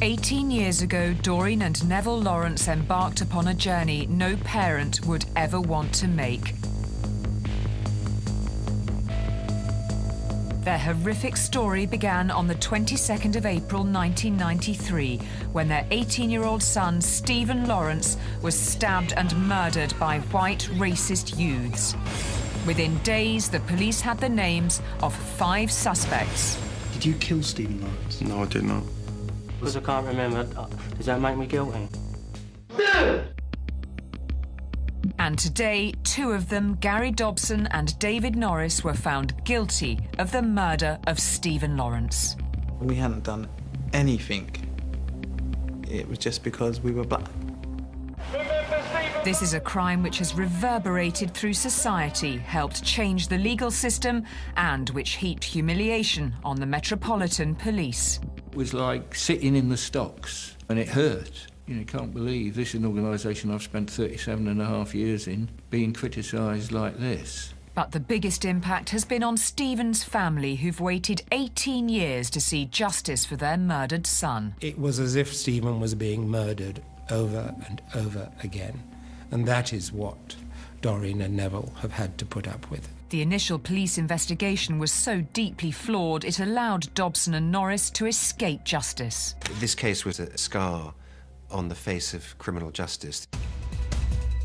18 years ago, Doreen and Neville Lawrence embarked upon a journey no parent would ever want to make. Their horrific story began on the 22nd of April 1993, when their 18-year-old son, Stephen Lawrence, was stabbed and murdered by white racist youths. Within days, the police had the names of 5 suspects. Did you kill Stephen Lawrence? No, I did not. Because I can't remember, does that make me guilty? And today, 2 of them, Gary Dobson and David Norris, were found guilty of the murder of Stephen Lawrence. We hadn't done anything. It was just because we were black. This is a crime which has reverberated through society, helped change the legal system, and which heaped humiliation on the Metropolitan Police. It was like sitting in the stocks, and it hurt. You can't believe this is an organisation I've spent 37.5 years in, being criticised like this. But the biggest impact has been on Stephen's family, who've waited 18 years to see justice for their murdered son. It was as if Stephen was being murdered over and over again. And that is what Doreen and Neville have had to put up with. The initial police investigation was so deeply flawed, it allowed Dobson and Norris to escape justice. This case was a scar on the face of criminal justice.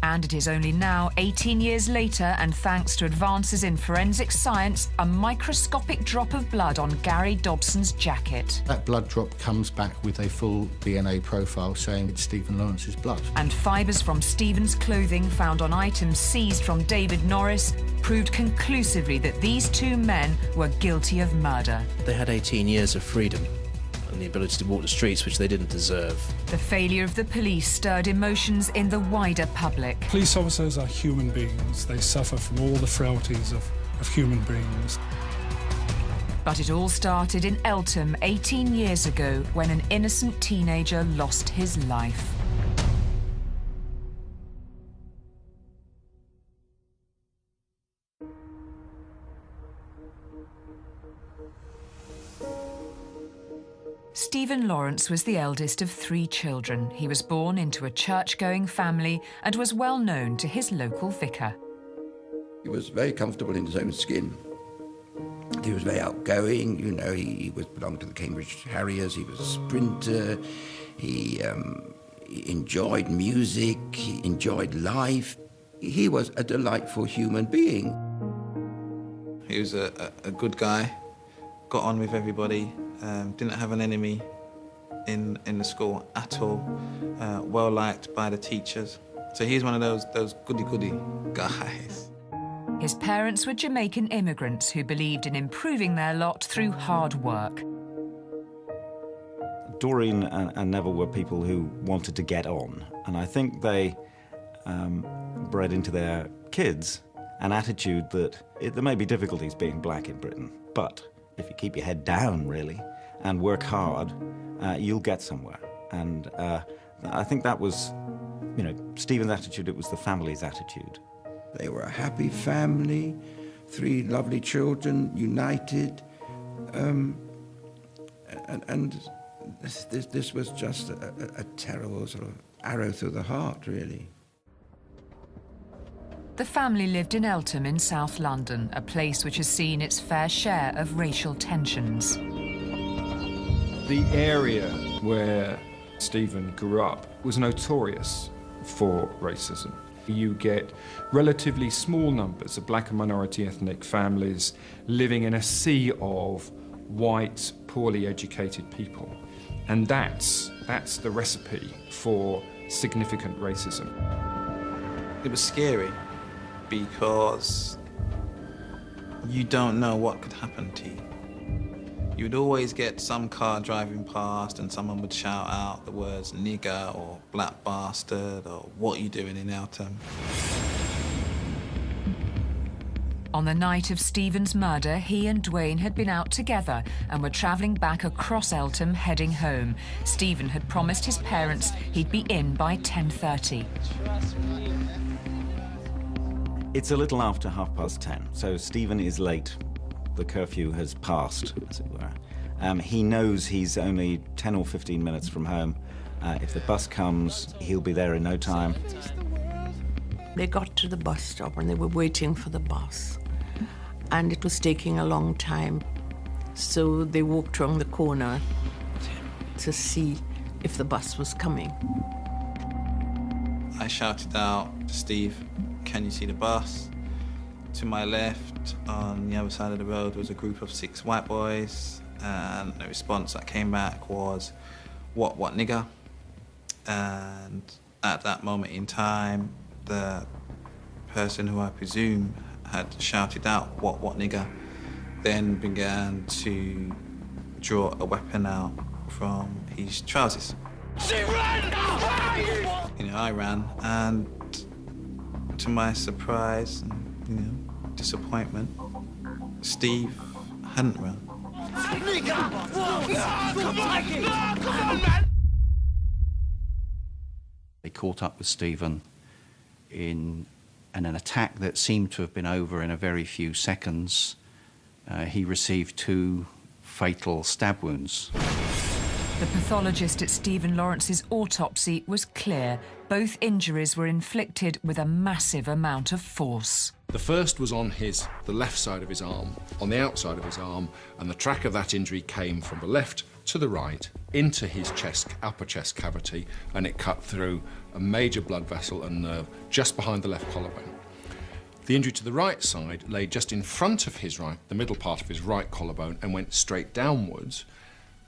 And it is only now, 18 years later, and thanks to advances in forensic science, a microscopic drop of blood on Gary Dobson's jacket. That blood drop comes back with a full DNA profile saying it's Stephen Lawrence's blood. And fibres from Stephen's clothing found on items seized from David Norris proved conclusively that these 2 men were guilty of murder. They had 18 years of freedom and the ability to walk the streets, which they didn't deserve. The failure of the police stirred emotions in the wider public. Police officers are human beings. They suffer from all the frailties of human beings. But it all started in Eltham 18 years ago, when an innocent teenager lost his life. Stephen Lawrence was the eldest of 3 children. He was born into a church-going family and was well known to his local vicar. He was very comfortable in his own skin. He was very outgoing, he belonged to the Cambridge Harriers, he was a sprinter, he enjoyed music, he enjoyed life. He was a delightful human being. He was a good guy, got on with everybody, didn't have an enemy in the school at all, well liked by the teachers. So he's one of those goody-goody guys. His parents were Jamaican immigrants who believed in improving their lot through hard work. Doreen and Neville were people who wanted to get on, and I think they bred into their kids an attitude that there may be difficulties being black in Britain, but if you keep your head down, really, and work hard, you'll get somewhere. And I think that was, Stephen's attitude, it was the family's attitude. They were a happy family, 3 lovely children, united, and this was just a terrible sort of arrow through the heart, really. The family lived in Eltham in South London, a place which has seen its fair share of racial tensions. The area where Stephen grew up was notorious for racism. You get relatively small numbers of black and minority ethnic families living in a sea of white, poorly educated people. And that's the recipe for significant racism. It was scary because you don't know what could happen to you. You would always get some car driving past and someone would shout out the words nigger or black bastard or what you doing in Eltham. On the night of Stephen's murder, he and Dwayne had been out together and were travelling back across Eltham, heading home. Stephen had promised his parents he'd be in by 10:30. It's a little after 10:30, so Stephen is late. The curfew has passed, as it were, He knows he's only 10 or 15 minutes from home. If the bus comes, he'll be there in no time. They got to the bus stop and they were waiting for the bus. And it was taking a long time. So they walked around the corner to see if the bus was coming. I shouted out to Steve, "Can you see the bus?" To my left, on the other side of the road, was a group of 6 white boys, and the response that came back was, what nigger? And at that moment in time, the person who I presume had shouted out, what nigger, then began to draw a weapon out from his trousers. She ran! You know, I ran, and to my surprise and, disappointment, Steve hadn't run. They caught up with Stephen in an attack that seemed to have been over in a very few seconds. He received 2 fatal stab wounds. The pathologist at Stephen Lawrence's autopsy was clear. Both injuries were inflicted with a massive amount of force. The first was on the left side of his arm, on the outside of his arm, and the track of that injury came from the left to the right into his upper chest cavity, and it cut through a major blood vessel and nerve just behind the left collarbone. The injury to the right side lay just in front of the middle part of his right collarbone, and went straight downwards.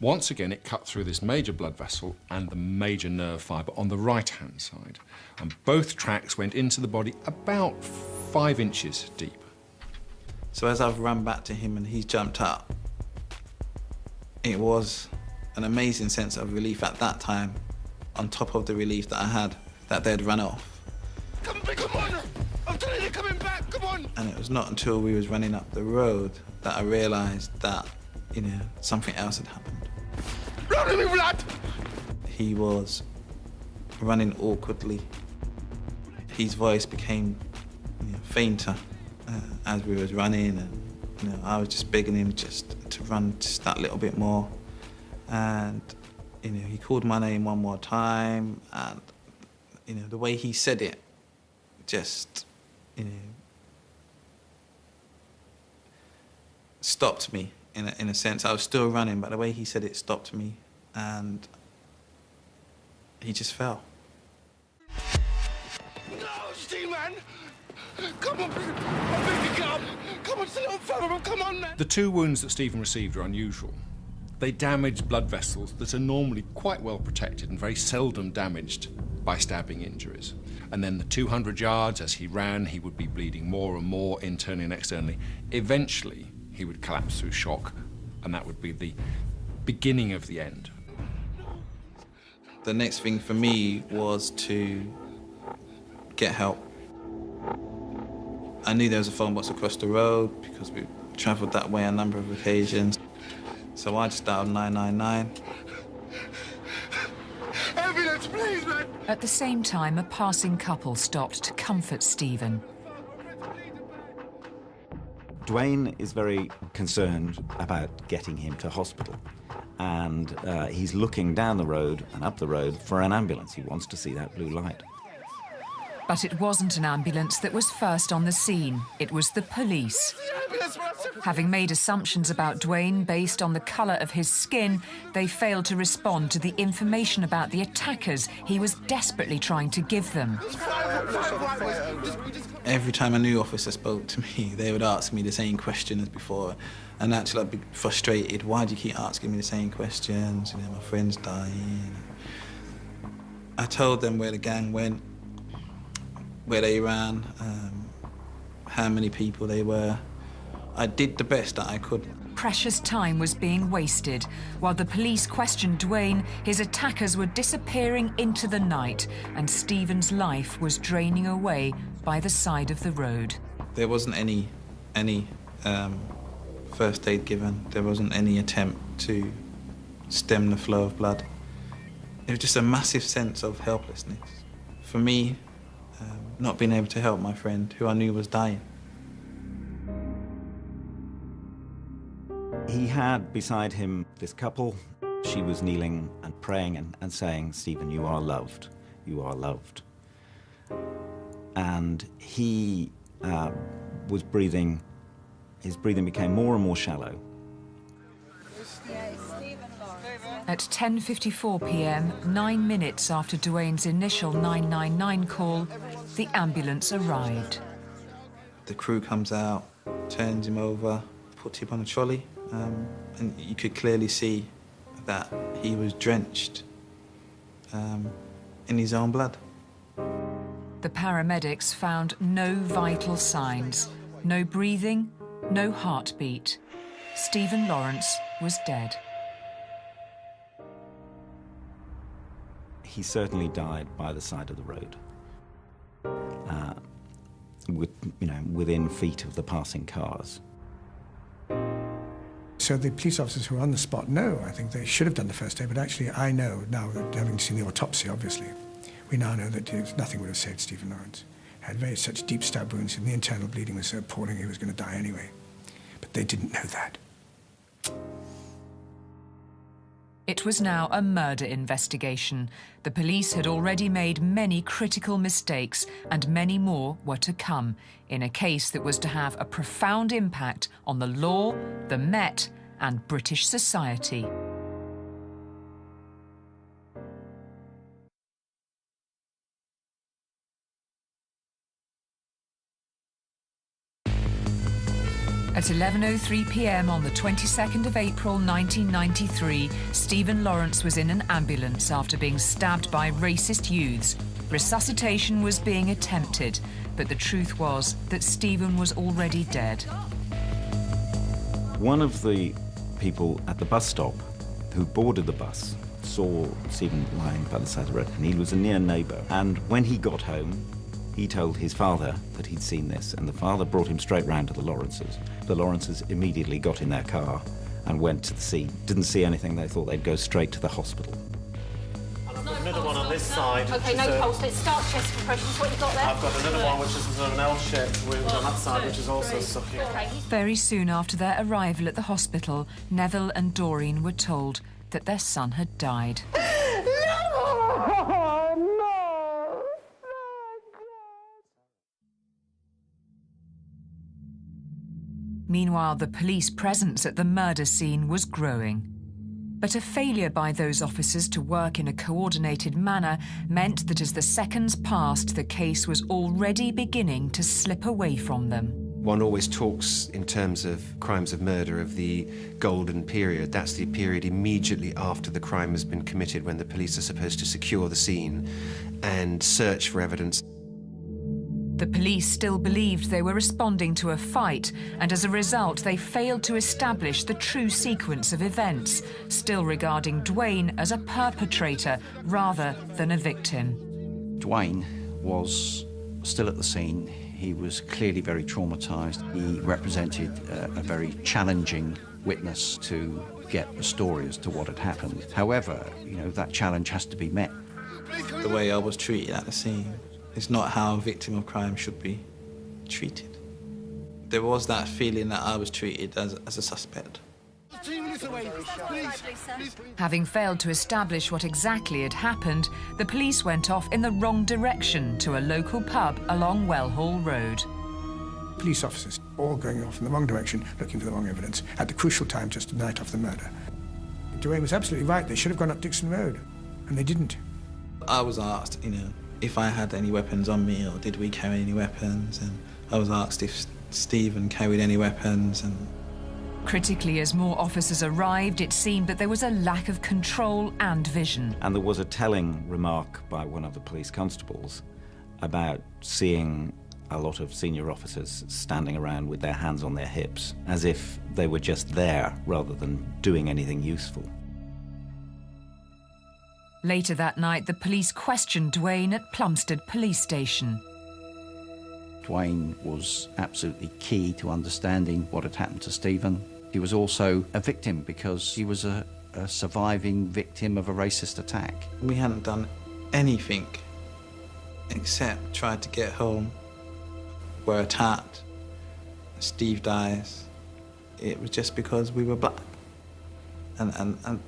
Once again, it cut through this major blood vessel and the major nerve fibre on the right-hand side. And both tracks went into the body about 5 inches deep. So as I've run back to him and he's jumped up, it was an amazing sense of relief at that time, on top of the relief that I had that they'd run off. Come on! I'm telling you, coming back, come on! And it was not until we was running up the road that I realised that, something else had happened. Run me, blood! He was running awkwardly. His voice became fainter as we was running, and I was just begging him just to run just that little bit more. And he called my name one more time, and the way he said it just stopped me in a sense. I was still running, but the way he said it stopped me, and he just fell. No, Steve, man! Come on, I beg you, come on, sit down, fella, come on, man! The 2 wounds that Stephen received are unusual. They damaged blood vessels that are normally quite well protected and very seldom damaged by stabbing injuries. And then the 200 yards, as he ran, he would be bleeding more and more, internally and externally. Eventually, he would collapse through shock, and that would be the beginning of the end. The next thing for me was to get help. I knew there was a phone box across the road because we travelled that way a number of occasions. So I just dialed 999. Ambulance, please, man! At the same time, a passing couple stopped to comfort Stephen. Dwayne is very concerned about getting him to hospital, and he's looking down the road and up the road for an ambulance. He wants to see that blue light. But it wasn't an ambulance that was first on the scene. It was the police. Having made assumptions about Dwayne based on the colour of his skin, they failed to respond to the information about the attackers he was desperately trying to give them. Every time a new officer spoke to me, they would ask me the same question as before. And actually, I'd be frustrated. Why do you keep asking me the same questions? My friend's dying. I told them where the gang went, where they ran, how many people they were. I did the best that I could. Precious time was being wasted. While the police questioned Dwayne, his attackers were disappearing into the night, and Stephen's life was draining away by the side of the road. There wasn't any first aid given. There wasn't any attempt to stem the flow of blood. It was just a massive sense of helplessness. For me, not being able to help my friend, who I knew was dying. He had beside him this couple. She was kneeling and praying and saying, "Stephen, you are loved. You are loved." And he was breathing, his breathing became more and more shallow. At 10:54 p.m., 9 minutes after Dwayne's initial 999 call, the ambulance arrived. The crew comes out, turns him over, puts him on a trolley, and you could clearly see that he was drenched in his own blood. The paramedics found no vital signs, no breathing, no heartbeat. Stephen Lawrence was dead. He certainly died by the side of the road, within feet of the passing cars. So the police officers who were on the spot know, I think they should have done the first aid, but actually I know now, that having seen the autopsy, obviously, we now know that nothing would have saved Stephen Lawrence. He had such deep stab wounds, and the internal bleeding was so appalling he was going to die anyway. But they didn't know that. It was now a murder investigation. The police had already made many critical mistakes, and many more were to come, in a case that was to have a profound impact on the law, the Met, and British society. At 11:03 p.m. on the 22nd of April 1993, Stephen Lawrence was in an ambulance after being stabbed by racist youths. Resuscitation was being attempted, but the truth was that Stephen was already dead. One of the people at the bus stop who boarded the bus saw Stephen lying by the side of the road, and he was a near neighbour. And when he got home, he told his father that he'd seen this, and the father brought him straight round to the Lawrences. The Lawrences immediately got in their car and went to the scene. Didn't see anything, they thought they'd go straight to the hospital. I've got another one on this side. OK, no pulse. Let's start chest compressions. What you got there? I've got another one which is an L-shaped wound on that side, which is also sucking. Very soon after their arrival at the hospital, Neville and Doreen were told that their son had died. Meanwhile, the police presence at the murder scene was growing. But a failure by those officers to work in a coordinated manner meant that as the seconds passed, the case was already beginning to slip away from them. One always talks in terms of crimes of murder of the golden period. That's the period immediately after the crime has been committed, when the police are supposed to secure the scene and search for evidence. The police still believed they were responding to a fight, and as a result they failed to establish the true sequence of events, still regarding Dwayne as a perpetrator rather than a victim. Dwayne was still at the scene. He was clearly very traumatised. He represented a very challenging witness to get the story as to what had happened. However, that challenge has to be met. The way I was treated at the scene is not how a victim of crime should be treated. There was that feeling that I was treated as a suspect. Having failed to establish what exactly had happened, the police went off in the wrong direction to a local pub along Wellhall Road. Police officers all going off in the wrong direction, looking for the wrong evidence, at the crucial time just the night of the murder. Dwayne was absolutely right. They should have gone up Dixon Road, and they didn't. I was asked, if I had any weapons on me, or did we carry any weapons, and I was asked if Stephen carried any weapons. And critically, as more officers arrived, it seemed that there was a lack of control and vision. And there was a telling remark by one of the police constables about seeing a lot of senior officers standing around with their hands on their hips, as if they were just there rather than doing anything useful. Later that night, the police questioned Dwayne at Plumstead Police Station. Dwayne was absolutely key to understanding what had happened to Stephen. He was also a victim because he was a surviving victim of a racist attack. We hadn't done anything except tried to get home. We're attacked. Steve dies. it was just because we were black. And